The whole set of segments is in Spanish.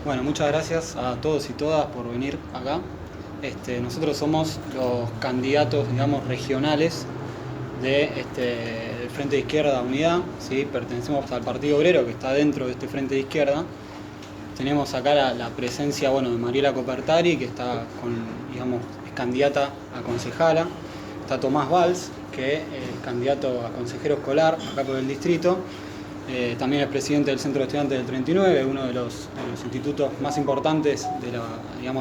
Bueno, muchas gracias a todos y todas por venir acá. Nosotros somos los candidatos, digamos, regionales del Frente de Izquierda Unidad, ¿sí? Pertenecemos al Partido Obrero, que está dentro de este Frente de Izquierda. Tenemos acá la presencia, bueno, de Mariela Copertari, que está es candidata a concejala. Está Tomás Valls, que es candidato a consejero escolar acá por el distrito. También es presidente del Centro de Estudiantes del 39, uno de los institutos más importantes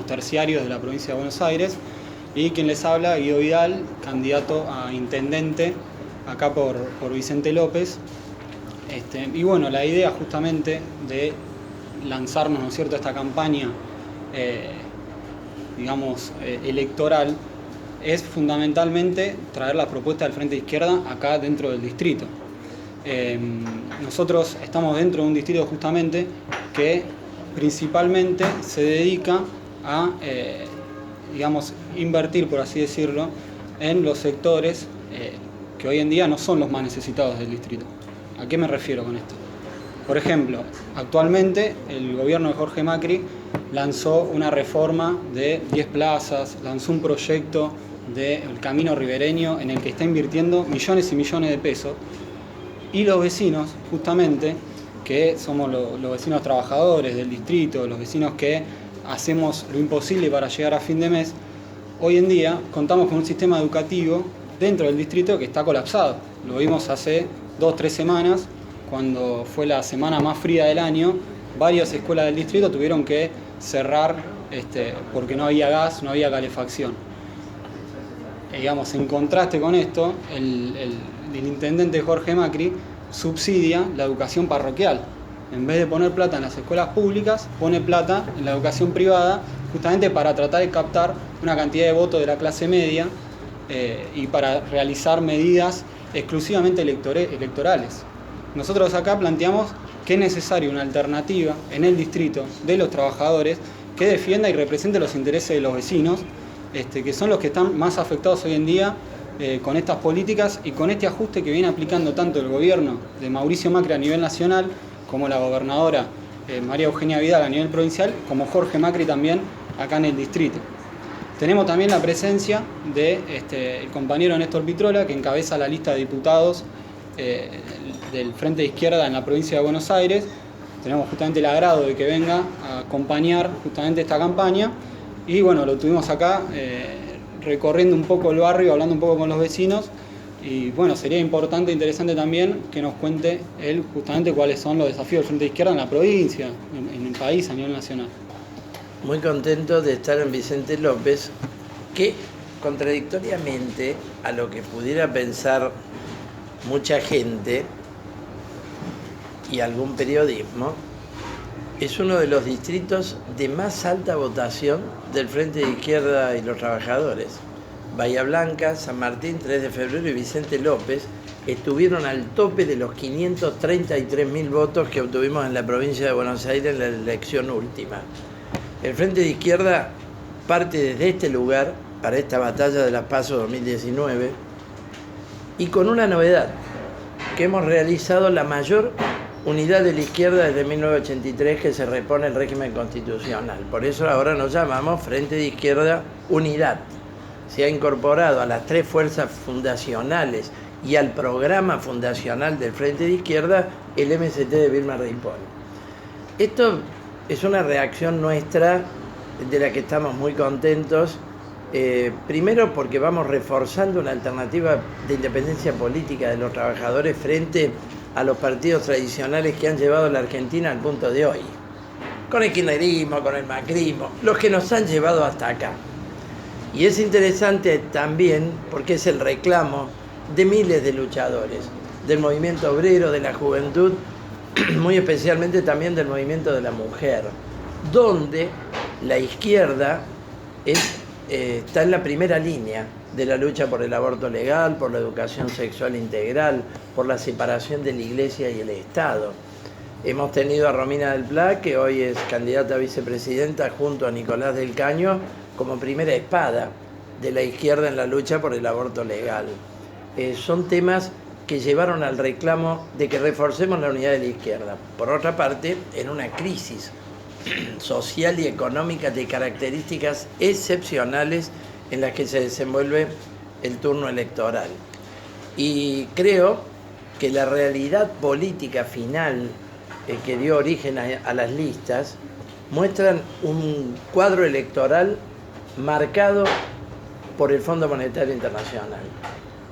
terciarios de la provincia de Buenos Aires. Y quien les habla, Guido Vidal, candidato a intendente acá por Vicente López. Y bueno, la idea justamente de lanzarnos, ¿no es cierto?, esta campaña electoral es fundamentalmente traer la propuesta del Frente de Izquierda acá dentro del distrito. Nosotros estamos dentro de un distrito justamente que principalmente se dedica a invertir, por así decirlo, en los sectores que hoy en día no son los más necesitados del distrito. ¿A qué me refiero con esto? Por ejemplo, actualmente el gobierno de Jorge Macri lanzó una reforma de 10 plazas, lanzó un proyecto del Camino Ribereño en el que está invirtiendo millones y millones de pesos. Y los vecinos, justamente, que somos los vecinos trabajadores del distrito, los vecinos que hacemos lo imposible para llegar a fin de mes, hoy en día contamos con un sistema educativo dentro del distrito que está colapsado. Lo vimos hace 2-3 semanas, cuando fue la semana más fría del año. Varias escuelas del distrito tuvieron que cerrar porque no había gas, no había calefacción. En contraste con esto, el intendente Jorge Macri subsidia la educación parroquial. En vez de poner plata en las escuelas públicas, pone plata en la educación privada, justamente para tratar de captar una cantidad de votos de la clase media y para realizar medidas exclusivamente electorales. Nosotros acá planteamos que es necesaria una alternativa en el distrito de los trabajadores que defienda y represente los intereses de los vecinos, que son los que están más afectados hoy en día con estas políticas y con este ajuste que viene aplicando tanto el gobierno de Mauricio Macri a nivel nacional, como la gobernadora María Eugenia Vidal a nivel provincial, como Jorge Macri también acá en el distrito. Tenemos también la presencia del compañero Néstor Pitrola, que encabeza la lista de diputados del Frente de Izquierda en la provincia de Buenos Aires. Tenemos justamente el agrado de que venga a acompañar justamente esta campaña. Y bueno, lo tuvimos acá recorriendo un poco el barrio, hablando un poco con los vecinos. Y bueno, sería importante e interesante también que nos cuente él justamente cuáles son los desafíos del Frente de Izquierda en la provincia, en el país, a nivel nacional. Muy contento de estar en Vicente López, que contradictoriamente a lo que pudiera pensar mucha gente y algún periodismo, es uno de los distritos de más alta votación del Frente de Izquierda y los Trabajadores. Bahía Blanca, San Martín, 3 de febrero y Vicente López estuvieron al tope de los 533.000 votos que obtuvimos en la provincia de Buenos Aires en la elección última. El Frente de Izquierda parte desde este lugar para esta batalla de las PASO 2019 y con una novedad, que hemos realizado la mayor unidad de la izquierda desde 1983 que se repone el régimen constitucional. Por eso ahora nos llamamos Frente de Izquierda Unidad. Se ha incorporado a las 3 fuerzas fundacionales y al programa fundacional del Frente de Izquierda el MST de Vilma Ripoll. Esto es una reacción nuestra de la que estamos muy contentos. Primero porque vamos reforzando una alternativa de independencia política de los trabajadores frente a los partidos tradicionales que han llevado a la Argentina al punto de hoy. Con el kirchnerismo, con el macrismo, los que nos han llevado hasta acá. Y es interesante también porque es el reclamo de miles de luchadores, del movimiento obrero, de la juventud, muy especialmente también del movimiento de la mujer, donde la izquierda está en la primera línea de la lucha por el aborto legal, por la educación sexual integral, por la separación de la Iglesia y el Estado. Hemos tenido a Romina del Pla, que hoy es candidata a vicepresidenta, junto a Nicolás del Caño, como primera espada de la izquierda en la lucha por el aborto legal. Son temas que llevaron al reclamo de que reforcemos la unidad de la izquierda. Por otra parte, en una crisis social y económica de características excepcionales en las que se desenvuelve el turno electoral. Y creo que la realidad política final que dio origen a las listas muestran un cuadro electoral marcado por el Fondo Monetario Internacional.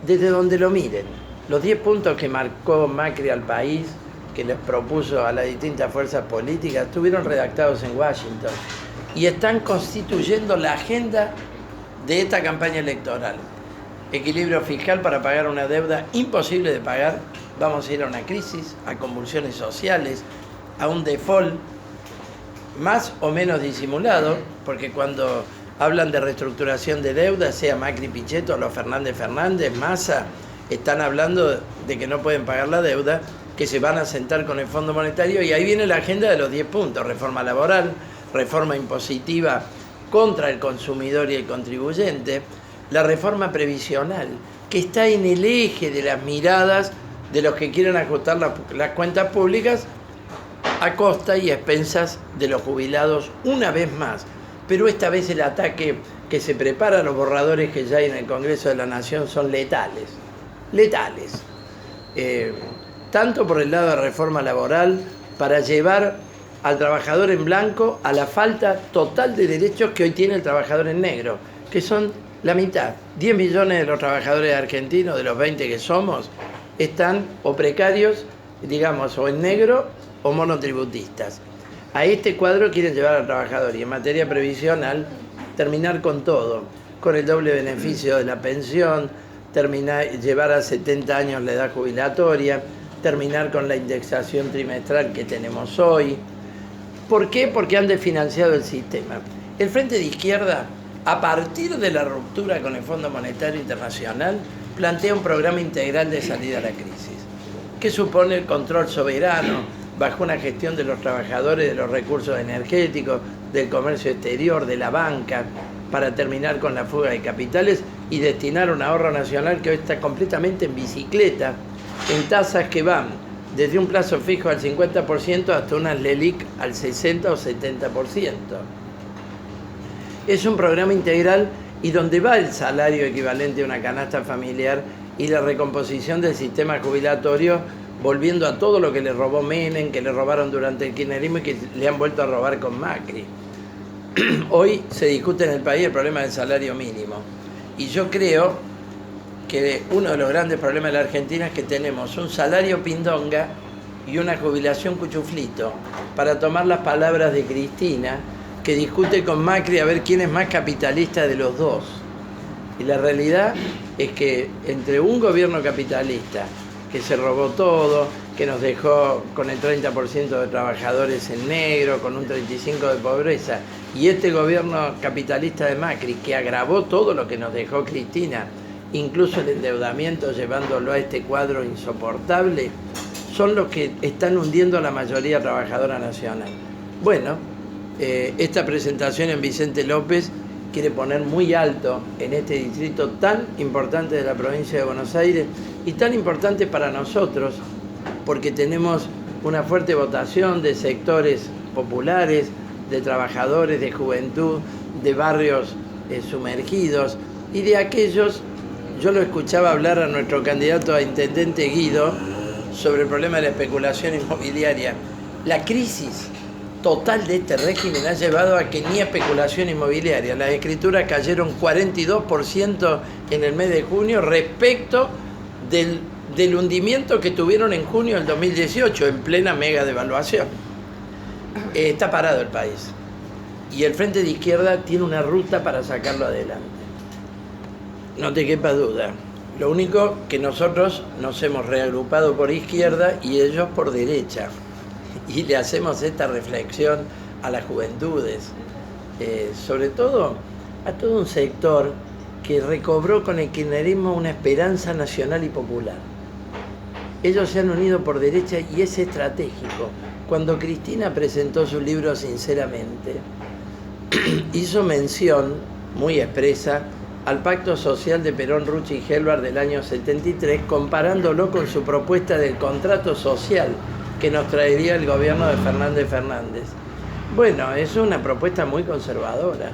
Desde donde lo miren, los 10 puntos que marcó Macri al país, que les propuso a las distintas fuerzas políticas, estuvieron redactados en Washington y están constituyendo la agenda de esta campaña electoral. Equilibrio fiscal para pagar una deuda imposible de pagar. Vamos a ir a una crisis, a convulsiones sociales, a un default más o menos disimulado, porque cuando hablan de reestructuración de deuda, sea Macri, Pichetto, los Fernández, Massa, están hablando de que no pueden pagar la deuda, que se van a sentar con el Fondo Monetario, y ahí viene la agenda de los 10 puntos: reforma laboral, reforma impositiva contra el consumidor y el contribuyente, la reforma previsional, que está en el eje de las miradas de los que quieren ajustar las cuentas públicas a costa y a expensas de los jubilados una vez más. Pero esta vez el ataque que se prepara, los borradores que ya hay en el Congreso de la Nación son letales. Tanto por el lado de reforma laboral, para llevar al trabajador en blanco a la falta total de derechos que hoy tiene el trabajador en negro, que son la mitad. 10 millones de los trabajadores argentinos, de los 20 que somos, están o precarios, digamos, o en negro o monotributistas. A este cuadro quieren llevar al trabajador, y en materia previsional terminar con todo, con el doble beneficio de la pensión, llevar a 70 años la edad jubilatoria, terminar con la indexación trimestral que tenemos hoy. ¿Por qué? Porque han desfinanciado el sistema. El Frente de Izquierda, a partir de la ruptura con el Fondo Monetario Internacional, plantea un programa integral de salida a la crisis, que supone el control soberano bajo una gestión de los trabajadores, de los recursos energéticos, del comercio exterior, de la banca, para terminar con la fuga de capitales y destinar un ahorro nacional que hoy está completamente en bicicleta, en tasas que van desde un plazo fijo al 50% hasta unas LELIQ al 60 o 70%. Es un programa integral y donde va el salario equivalente a una canasta familiar y la recomposición del sistema jubilatorio, volviendo a todo lo que le robó Menem, que le robaron durante el kirchnerismo y que le han vuelto a robar con Macri. Hoy se discute en el país el problema del salario mínimo. Y yo creo que uno de los grandes problemas de la Argentina es que tenemos un salario pindonga y una jubilación cuchuflito, para tomar las palabras de Cristina, que discute con Macri a ver quién es más capitalista de los dos. Y la realidad es que entre un gobierno capitalista que se robó todo, que nos dejó con el 30% de trabajadores en negro, con un 35% de pobreza, y este gobierno capitalista de Macri, que agravó todo lo que nos dejó Cristina, incluso el endeudamiento, llevándolo a este cuadro insoportable, son los que están hundiendo a la mayoría trabajadora nacional. Bueno, esta presentación en Vicente López quiere poner muy alto en este distrito tan importante de la provincia de Buenos Aires y tan importante para nosotros, porque tenemos una fuerte votación de sectores populares, de trabajadores, de juventud, de barrios sumergidos y de aquellos. Yo lo escuchaba hablar a nuestro candidato a intendente Guido sobre el problema de la especulación inmobiliaria. La crisis total de este régimen ha llevado a que ni especulación inmobiliaria. Las escrituras cayeron 42% en el mes de junio respecto del hundimiento que tuvieron en junio del 2018, en plena mega devaluación. Está parado el país. Y el Frente de Izquierda tiene una ruta para sacarlo adelante. No te quepa duda. Lo único que nosotros nos hemos reagrupado por izquierda y ellos por derecha. Y le hacemos esta reflexión a las juventudes, sobre todo a todo un sector que recobró con el kirchnerismo una esperanza nacional y popular. Ellos se han unido por derecha y es estratégico. Cuando Cristina presentó su libro Sinceramente, hizo mención muy expresa al pacto social de Perón, Rucci y Helvar del año 73, comparándolo con su propuesta del contrato social que nos traería el gobierno de Fernández. Bueno, es una propuesta muy conservadora.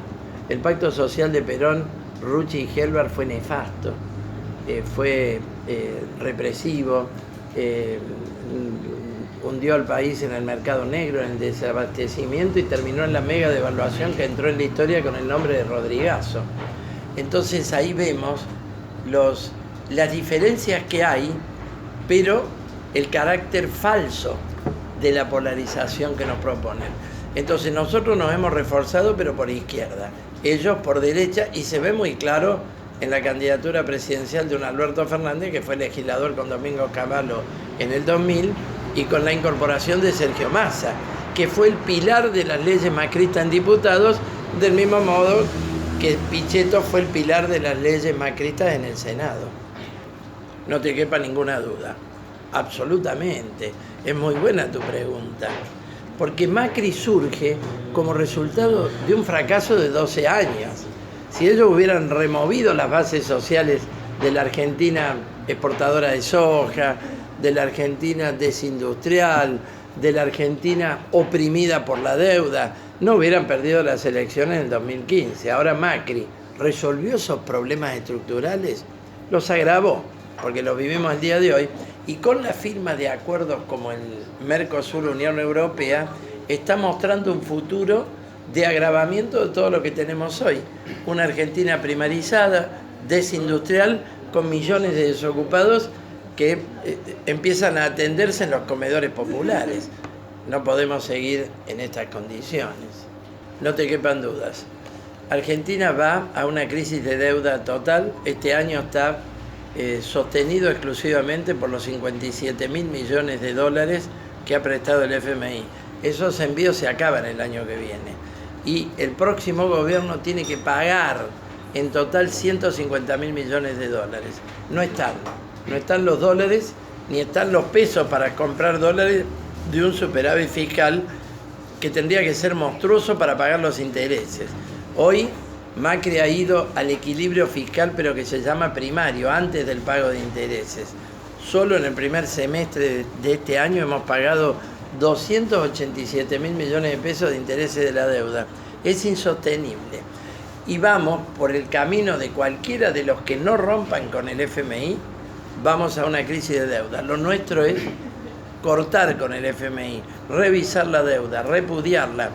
El pacto social de Perón, Rucci y Helvar fue nefasto, fue represivo, hundió al país en el mercado negro, en el desabastecimiento y terminó en la mega devaluación que entró en la historia con el nombre de Rodrigazo. Entonces ahí vemos las diferencias que hay, pero el carácter falso de la polarización que nos proponen. Entonces nosotros nos hemos reforzado, pero por izquierda, ellos por derecha, y se ve muy claro en la candidatura presidencial de un Alberto Fernández, que fue legislador con Domingo Cavallo en el 2000, y con la incorporación de Sergio Massa, que fue el pilar de las leyes macristas en diputados, del mismo modo que Pichetto fue el pilar de las leyes macristas en el Senado. No te quepa ninguna duda, absolutamente. Es muy buena tu pregunta, porque Macri surge como resultado de un fracaso de 12 años. Si ellos hubieran removido las bases sociales de la Argentina exportadora de soja, de la Argentina desindustrial, de la Argentina oprimida por la deuda, no hubieran perdido las elecciones en el 2015. Ahora Macri resolvió esos problemas estructurales, los agravó, porque los vivimos el día de hoy, y con la firma de acuerdos como el Mercosur-Unión Europea, está mostrando un futuro de agravamiento de todo lo que tenemos hoy. Una Argentina primarizada, desindustrial, con millones de desocupados que empiezan a atenderse en los comedores populares. No podemos seguir en estas condiciones. No te quepan dudas. Argentina va a una crisis de deuda total. Este año está sostenido exclusivamente por los 57.000 millones de dólares que ha prestado el FMI. Esos envíos se acaban el año que viene. Y el próximo gobierno tiene que pagar en total 150.000 millones de dólares. No están los dólares, ni están los pesos para comprar dólares de un superávit fiscal que tendría que ser monstruoso para pagar los intereses. Hoy Macri ha ido al equilibrio fiscal, pero que se llama primario, antes del pago de intereses. Solo en el primer semestre de este año hemos pagado 287.000 millones de pesos de intereses de la deuda. Es insostenible. Y vamos por el camino de cualquiera de los que no rompan con el FMI, vamos a una crisis de deuda. Lo nuestro es cortar con el FMI, revisar la deuda, repudiarla.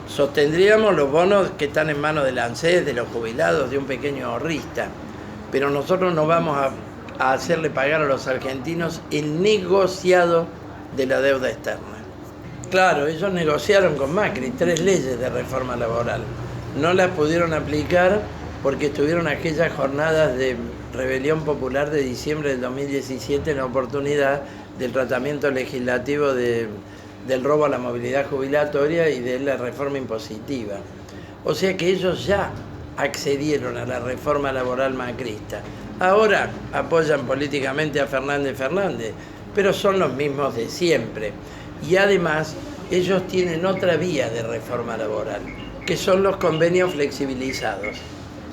Sostendríamos los bonos que están en manos del ANSES, de los jubilados, de un pequeño ahorrista. Pero nosotros no vamos a hacerle pagar a los argentinos el negociado de la deuda externa. Claro, ellos negociaron con Macri 3 leyes de reforma laboral. No las pudieron aplicar porque estuvieron aquellas jornadas de rebelión popular de diciembre del 2017 en la oportunidad del tratamiento legislativo del robo a la movilidad jubilatoria y de la reforma impositiva. O sea que ellos ya accedieron a la reforma laboral macrista. Ahora apoyan políticamente a Fernández, pero son los mismos de siempre. Y además ellos tienen otra vía de reforma laboral, que son los convenios flexibilizados,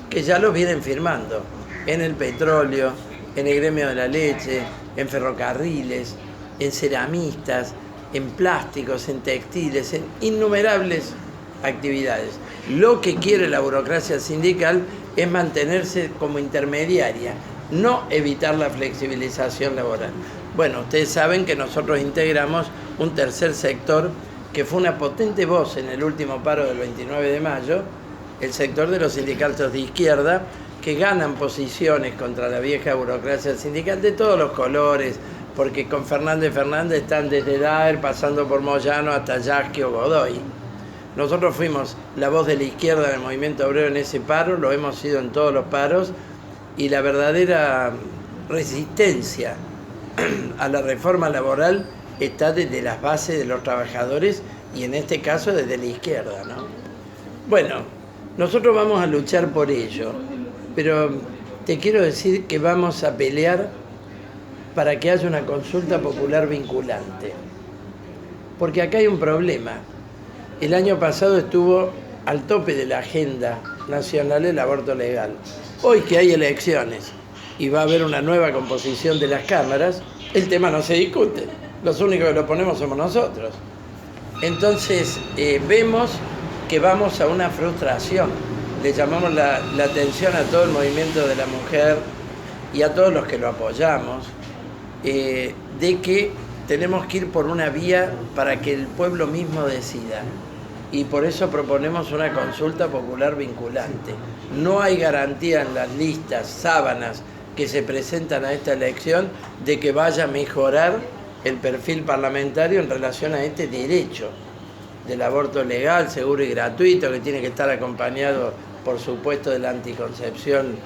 que ya los vienen firmando en el petróleo, en el gremio de la leche, en ferrocarriles, en ceramistas, en plásticos, en textiles, en innumerables actividades. Lo que quiere la burocracia sindical es mantenerse como intermediaria, no evitar la flexibilización laboral. Bueno, ustedes saben que nosotros integramos un tercer sector que fue una potente voz en el último paro del 29 de mayo, el sector de los sindicatos de izquierda, que ganan posiciones contra la vieja burocracia sindical de todos los colores, porque con Fernández están desde Daer, pasando por Moyano hasta Yasky o Godoy. Nosotros fuimos la voz de la izquierda del movimiento obrero en ese paro, lo hemos sido en todos los paros, y la verdadera resistencia a la reforma laboral está desde las bases de los trabajadores y en este caso desde la izquierda, ¿no? Bueno, nosotros vamos a luchar por ello, pero te quiero decir que vamos a pelear para que haya una consulta popular vinculante. Porque acá hay un problema. El año pasado estuvo al tope de la agenda nacional el aborto legal. Hoy que hay elecciones y va a haber una nueva composición de las cámaras, el tema no se discute. Los únicos que lo ponemos somos nosotros. Entonces vemos que vamos a una frustración. Le llamamos la atención a todo el movimiento de la mujer y a todos los que lo apoyamos, de que tenemos que ir por una vía para que el pueblo mismo decida. Y por eso proponemos una consulta popular vinculante. No hay garantía en las listas, sábanas que se presentan a esta elección de que vaya a mejorar el perfil parlamentario en relación a este derecho del aborto legal, seguro y gratuito, que tiene que estar acompañado, por supuesto, de la anticoncepción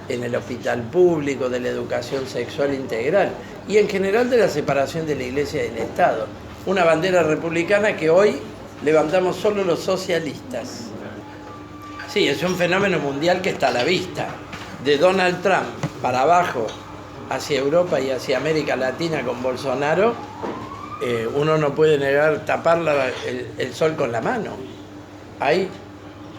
en el hospital público, de la educación sexual integral y en general de la separación de la Iglesia y del Estado. Una bandera republicana que hoy levantamos solo los socialistas. Sí, es un fenómeno mundial que está a la vista. De Donald Trump para abajo, hacia Europa y hacia América Latina con Bolsonaro, uno no puede negar tapar el sol con la mano. Hay,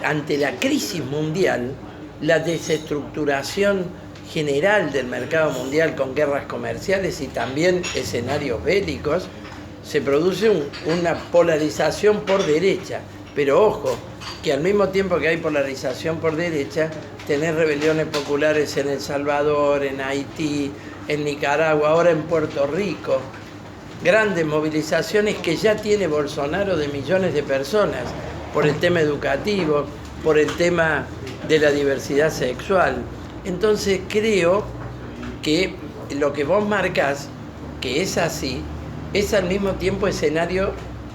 ante la crisis mundial, la desestructuración general del mercado mundial con guerras comerciales y también escenarios bélicos, se produce una polarización por derecha. Pero ojo, que al mismo tiempo que hay polarización por derecha, tenés rebeliones populares en El Salvador, en Haití, en Nicaragua, ahora en Puerto Rico. Grandes movilizaciones que ya tiene Bolsonaro de millones de personas por el tema educativo, por el tema de la diversidad sexual. Entonces creo que lo que vos marcás, que es así, es al mismo tiempo escenario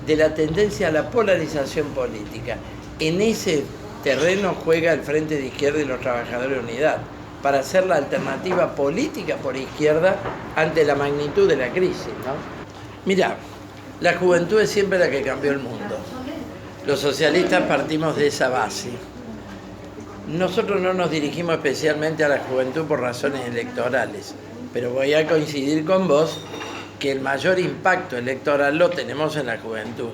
de la tendencia a la polarización política. En ese terreno juega el Frente de Izquierda y los Trabajadores de Unidad, para hacer la alternativa política por izquierda ante la magnitud de la crisis, ¿no? Mirá, la juventud es siempre la que cambió el mundo. Los socialistas partimos de esa base. Nosotros no nos dirigimos especialmente a la juventud por razones electorales, pero voy a coincidir con vos que el mayor impacto electoral lo tenemos en la juventud.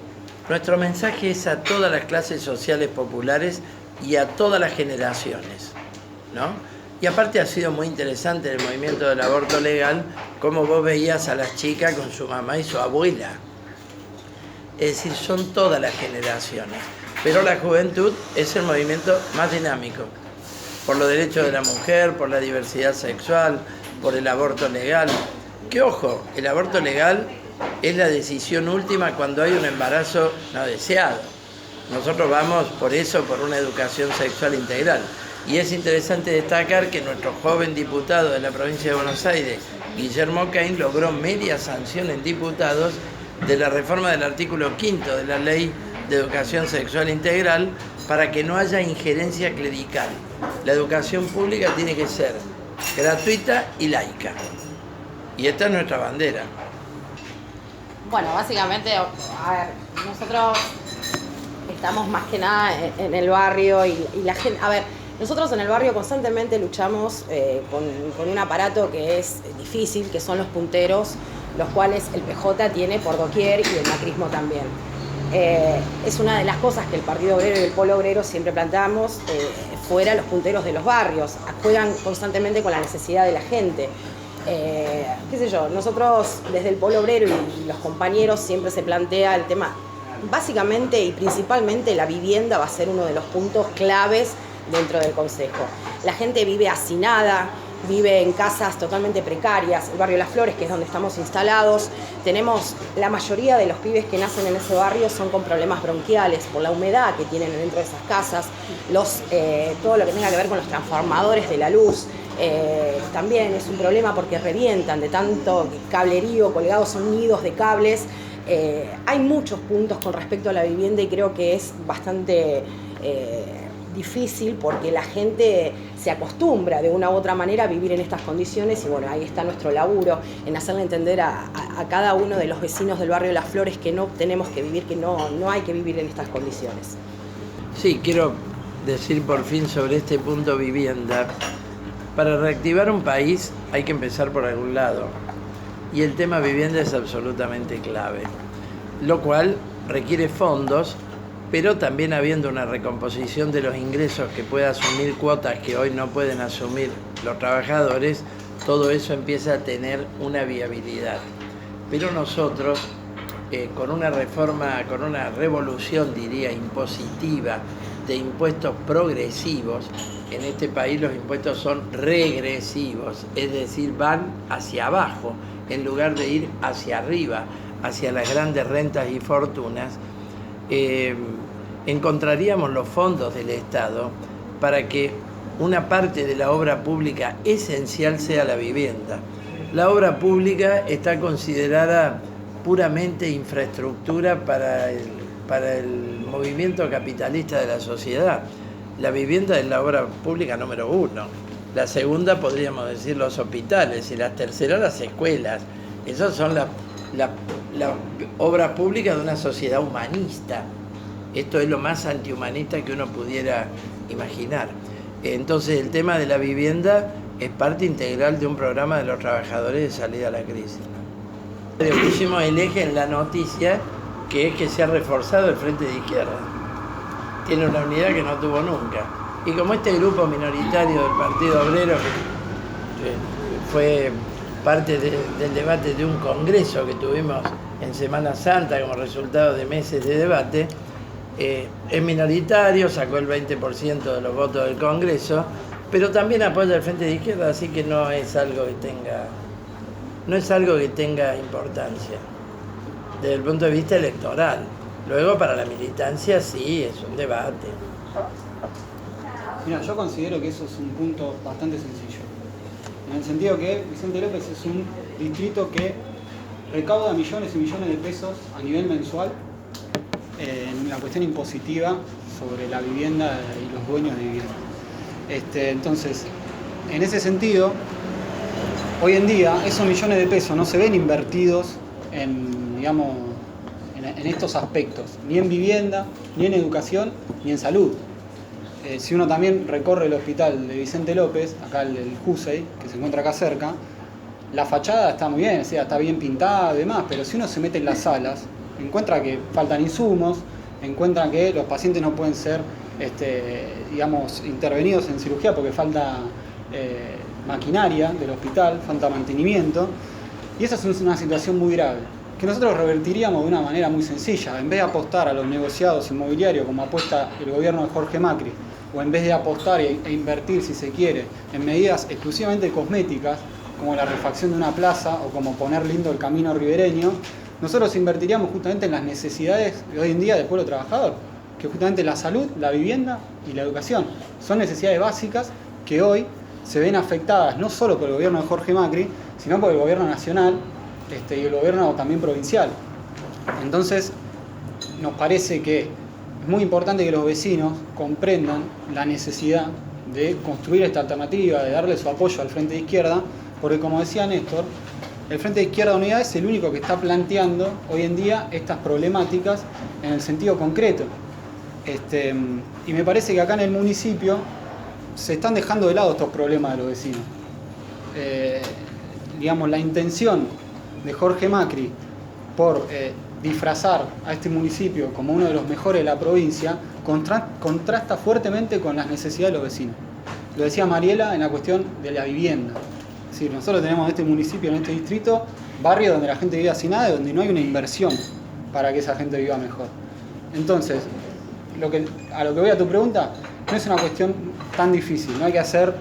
Nuestro mensaje es a todas las clases sociales populares y a todas las generaciones, ¿no? Y aparte ha sido muy interesante el movimiento del aborto legal, como vos veías a las chicas con su mamá y su abuela. Es decir, son todas las generaciones. Pero la juventud es el movimiento más dinámico, por los derechos de la mujer, por la diversidad sexual, por el aborto legal. Que ojo, el aborto legal es la decisión última cuando hay un embarazo no deseado. Nosotros vamos por eso, por una educación sexual integral. Y es interesante destacar que nuestro joven diputado de la provincia de Buenos Aires, Guillermo Cain, logró media sanción en diputados de la reforma del artículo 5 de la Ley de Educación Sexual Integral para que no haya injerencia clerical. La educación pública tiene que ser gratuita y laica. Y esta es nuestra bandera. Bueno, básicamente, a ver, nosotros estamos más que nada en el barrio y la gente... A ver, nosotros en el barrio constantemente luchamos con un aparato que es difícil, que son los punteros, los cuales el PJ tiene por doquier y el macrismo también. Es una de las cosas que el Partido Obrero y el Polo Obrero siempre planteamos, fuera los punteros de los barrios, juegan constantemente con la necesidad de la gente. Qué sé yo, nosotros desde el Polo Obrero y los compañeros siempre se plantea el tema, básicamente y principalmente la vivienda va a ser uno de los puntos claves dentro del Consejo. La gente vive hacinada, vive en casas totalmente precarias. El barrio Las Flores, que es donde estamos instalados, tenemos la mayoría de los pibes que nacen en ese barrio son con problemas bronquiales por la humedad que tienen dentro de esas casas, todo lo que tenga que ver con los transformadores de la luz. También es un problema porque revientan de tanto cablerío, colgados son nidos de cables. Hay muchos puntos con respecto a la vivienda y creo que es bastante difícil porque la gente se acostumbra de una u otra manera a vivir en estas condiciones y bueno, ahí está nuestro laburo en hacerle entender a cada uno de los vecinos del barrio Las Flores que no tenemos que vivir, que no hay que vivir en estas condiciones. Sí, quiero decir por fin sobre este punto vivienda. Para reactivar un país hay que empezar por algún lado y el tema vivienda es absolutamente clave, lo cual requiere fondos, pero también habiendo una recomposición de los ingresos que pueda asumir cuotas que hoy no pueden asumir los trabajadores, todo eso empieza a tener una viabilidad. Pero nosotros con una reforma, con una revolución, diría, impositiva de impuestos progresivos. En este país los impuestos son regresivos, es decir, van hacia abajo en lugar de ir hacia arriba, hacia las grandes rentas y fortunas. Encontraríamos los fondos del Estado para que una parte de la obra pública esencial sea la vivienda. La obra pública está considerada puramente infraestructura para el movimiento capitalista de la sociedad. La vivienda es la obra pública número 1. La segunda podríamos decir los hospitales y la tercera las escuelas. Esas son la obra pública de una sociedad humanista. Esto es lo más antihumanista que uno pudiera imaginar. Entonces el tema de la vivienda es parte integral de un programa de los trabajadores de salida a la crisis. Le pusimos el eje en la noticia, que es que se ha reforzado el Frente de Izquierda. Tiene una unidad que no tuvo nunca. Y como este grupo minoritario del Partido Obrero, que fue parte del debate de un congreso que tuvimos en Semana Santa como resultado de meses de debate, es minoritario, sacó el 20% de los votos del Congreso, pero también apoya el Frente de Izquierda, así que no es algo que tenga importancia desde el punto de vista electoral. Luego para la militancia sí, es un debate. Mira, yo considero que eso es un punto bastante sencillo, en el sentido que Vicente López es un distrito que recauda millones y millones de pesos a nivel mensual en la cuestión impositiva sobre la vivienda y los dueños de vivienda. Entonces, en ese sentido, hoy en día esos millones de pesos no se ven invertidos en estos aspectos, ni en vivienda, ni en educación, ni en salud. Si uno también recorre el hospital de Vicente López, acá el Jusey, que se encuentra acá cerca, la fachada está muy bien, o sea, está bien pintada y demás, pero si uno se mete en las salas, encuentra que faltan insumos, encuentra que los pacientes no pueden ser intervenidos en cirugía porque falta maquinaria del hospital, falta mantenimiento, y esa es una situación muy grave, que nosotros revertiríamos de una manera muy sencilla. En vez de apostar a los negociados inmobiliarios como apuesta el gobierno de Jorge Macri, o en vez de apostar e invertir, si se quiere, en medidas exclusivamente cosméticas, como la refacción de una plaza o como poner lindo el camino ribereño, nosotros invertiríamos justamente en las necesidades de hoy en día del pueblo trabajador, que justamente la salud, la vivienda y la educación son necesidades básicas que hoy se ven afectadas no solo por el gobierno de Jorge Macri, sino por el gobierno nacional y el gobierno también provincial. Entonces, nos parece que es muy importante que los vecinos comprendan la necesidad de construir esta alternativa, de darle su apoyo al Frente de Izquierda, porque como decía Néstor, el Frente de Izquierda Unidad es el único que está planteando hoy en día estas problemáticas en el sentido concreto. Y me parece que acá en el municipio se están dejando de lado estos problemas de los vecinos. La intención de Jorge Macri por disfrazar a este municipio como uno de los mejores de la provincia contrasta fuertemente con las necesidades de los vecinos. Lo decía Mariela en la cuestión de la vivienda. Es decir, nosotros tenemos en este municipio, en este distrito, barrios donde la gente vive sin nada y donde no hay una inversión para que esa gente viva mejor. Entonces, a lo que voy a tu pregunta, no es una cuestión tan difícil, no hay que hacer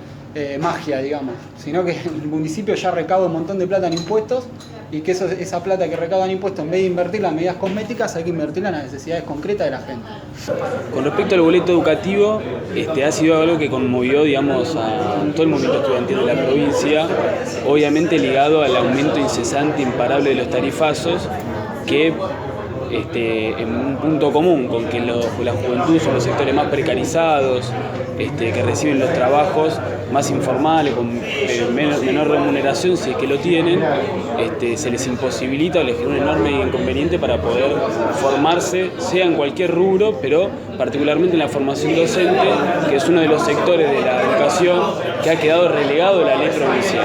magia, digamos, sino que el municipio ya recauda un montón de plata en impuestos y que esa plata que recaudan impuestos, en vez de invertirla en medidas cosméticas, hay que invertirla en las necesidades concretas de la gente. Con respecto al boleto educativo, ha sido algo que conmovió, digamos, a todo el movimiento estudiantil de la provincia, obviamente ligado al aumento incesante, imparable de los tarifazos, que en un punto común con que la juventud son los sectores más precarizados, que reciben los trabajos más informales, con menor remuneración, si es que lo tienen, se les imposibilita o les genera un enorme inconveniente para poder formarse, sea en cualquier rubro, pero particularmente en la formación docente, que es uno de los sectores de la educación que ha quedado relegado de la ley provincial.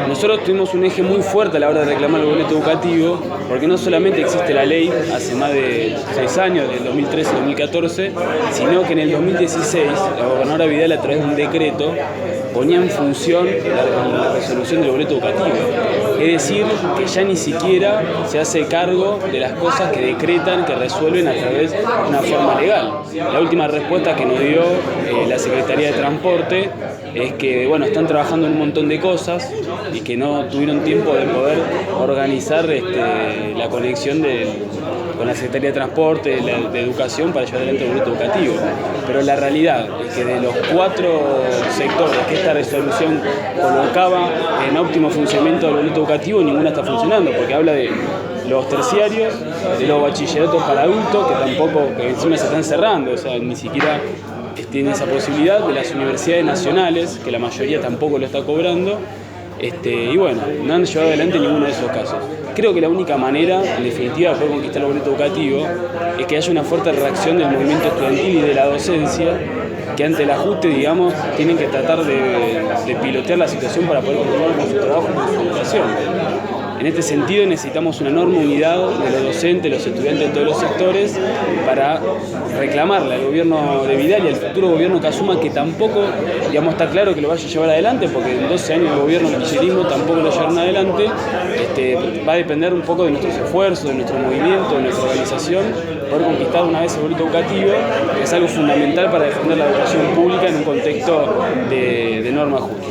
Nosotros tuvimos un eje muy fuerte a la hora de reclamar el boleto educativo, porque no solamente existe la ley hace más de 6 años, del 2013 y 2014, sino que en el 2016 la gobernadora Vidal, a través de un decreto, ponía en función la resolución del boleto educativo. Es decir, que ya ni siquiera se hace cargo de las cosas que decretan, que resuelven a través de una forma legal. La última respuesta que nos dio la Secretaría de Transporte es que, bueno, están trabajando en un montón de cosas y que no tuvieron tiempo de poder organizar la conexión con la Secretaría de Transporte, de Educación, para llevar adelante el boleto educativo. Pero la realidad es que de los 4 sectores que esta resolución colocaba en óptimo funcionamiento del boleto educativo, ninguna está funcionando, porque habla de los terciarios, de los bachilleratos para adultos, que encima se están cerrando, o sea, ni siquiera tiene esa posibilidad, de las universidades nacionales, que la mayoría tampoco lo está cobrando, y bueno, no han llevado adelante ninguno de esos casos. Creo que la única manera, en definitiva, de poder conquistar el boleto educativo es que haya una fuerte reacción del movimiento estudiantil y de la docencia, que ante el ajuste, digamos, tienen que tratar de pilotear la situación para poder continuar con su trabajo y con su educación. En este sentido necesitamos una enorme unidad de los docentes, los estudiantes de todos los sectores para reclamarle al gobierno de Vidal y al futuro gobierno que asuma, que tampoco, digamos, está claro que lo vaya a llevar adelante, porque en 12 años de gobierno del kirchnerismo tampoco lo llevaron adelante. Va a depender un poco de nuestros esfuerzos, de nuestro movimiento, de nuestra organización, poder conquistar una vez el boleto educativo, que es algo fundamental para defender la educación pública en un contexto de norma justa.